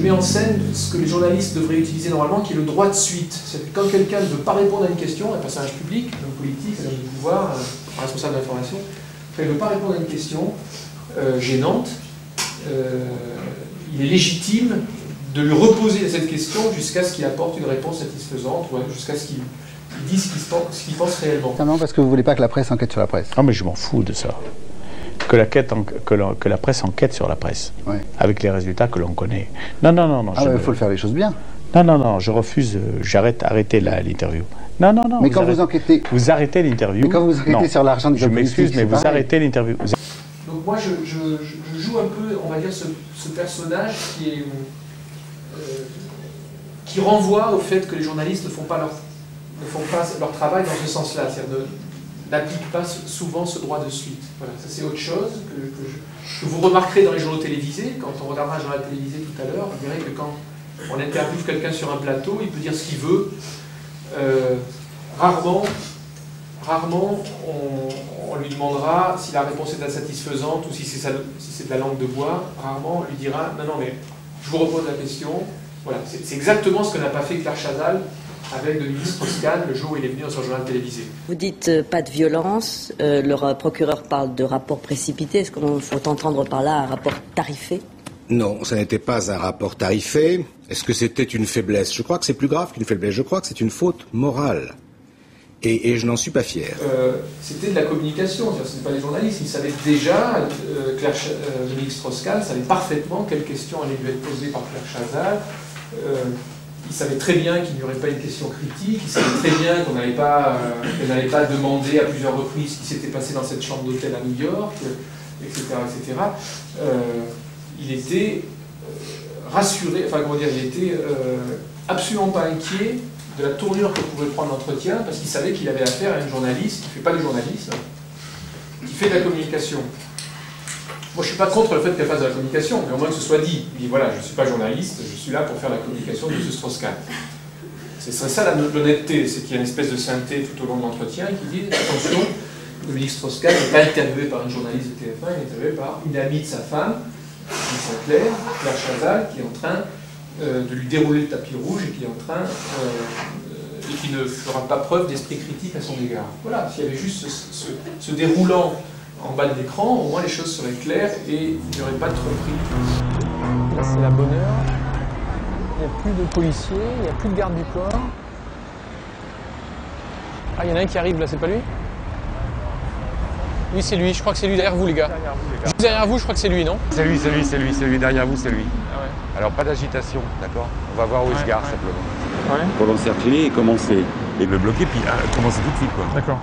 met en scène ce que les journalistes devraient utiliser normalement, qui est le droit de suite. C'est-à-dire que quand quelqu'un ne veut pas répondre à une question, un personnage public, un homme politique, un homme de pouvoir, un responsable d'information, quand il ne veut pas répondre à une question gênante, il est légitime de lui reposer cette question jusqu'à ce qu'il apporte une réponse satisfaisante, ou jusqu'à ce qu'il dise ce qu'il pense réellement. Non, parce que vous ne voulez pas que la presse enquête sur la presse. Ah mais je m'en fous de ça. Que la presse enquête sur la presse, avec les résultats que l'on connaît. Non. Ah il faut le faire les choses bien. Non, je refuse, arrêtez l'interview. Non. Mais quand vous enquêtez... Vous arrêtez l'interview. Mais quand vous enquêtez sur l'argent du Je m'excuse, mais vous arrêtez l'interview. Donc moi, je joue un peu, on va dire, ce personnage qui renvoie au fait que les journalistes ne font pas leur travail dans ce sens-là, c'est-à-dire n'appliquent pas souvent ce droit de suite. Voilà, ça c'est autre chose que vous remarquerez dans les journaux télévisés. Quand on regardera un journal télévisé tout à l'heure, vous verrez que quand on interviewe quelqu'un sur un plateau, il peut dire ce qu'il veut. Rarement on lui demandera si la réponse est insatisfaisante ou si c'est de la langue de bois. Rarement on lui dira non mais je vous repose la question. Voilà, c'est exactement ce que n'a pas fait Claire Chazal avec Dominique Strauss-Kahn le jour où il est venu dans son journal télévisé. Vous dites pas de violence, le procureur parle de rapport précipité. Est-ce qu'il faut entendre par là un rapport tarifé? Non, ça n'était pas un rapport tarifé. Est-ce que c'était une faiblesse? Je crois que c'est plus grave qu'une faiblesse. Je crois que c'est une faute morale. Et je n'en suis pas fier. C'était de la communication, ce n'était pas des journalistes. Ils savaient déjà, Dominique Strauss-Kahn savait parfaitement quelles questions allaient lui être posées par Claire Chazal. Il savait très bien qu'il n'y aurait pas une question critique. Il savait très bien qu'elle n'allait pas demander à plusieurs reprises ce qui s'était passé dans cette chambre d'hôtel à New York, etc. Il était rassuré, il était absolument pas inquiet de la tournure que pouvait prendre l'entretien, parce qu'il savait qu'il avait affaire à une journaliste qui ne fait pas du journalisme, qui fait de la communication. Moi, je ne suis pas contre le fait qu'elle fasse de la communication, mais au moins que ce soit dit. Il dit, voilà, je ne suis pas journaliste, je suis là pour faire la communication de M. Strauss-Kahn. C'est ça l'honnêteté, c'est qu'il y a une espèce de sainteté tout au long de l'entretien qui dit, attention, Dominique Strauss-Kahn n'est pas interviewé par une journaliste de TF1, il est interviewé par une amie de sa femme, Claire Chazal, qui est en train de lui dérouler le tapis rouge et qui est en train et qui ne fera pas preuve d'esprit critique à son égard. Voilà, s'il y avait juste ce déroulant en bas de l'écran, au moins les choses seraient claires et il n'y aurait pas de tromperie. Là c'est la bonne heure, il n'y a plus de policiers, il n'y a plus de garde du corps. Ah, il y en a un qui arrive là, c'est pas lui? Oui, c'est lui, je crois que c'est lui derrière vous, les gars. Juste derrière vous, je crois que c'est lui, non? C'est lui, derrière vous, c'est lui. Ah ouais. Alors, pas d'agitation, d'accord? On va voir où il se gare, simplement. Ouais. Pour l'encercler et commencer. Et me bloquer, puis commencer tout de suite, quoi. D'accord.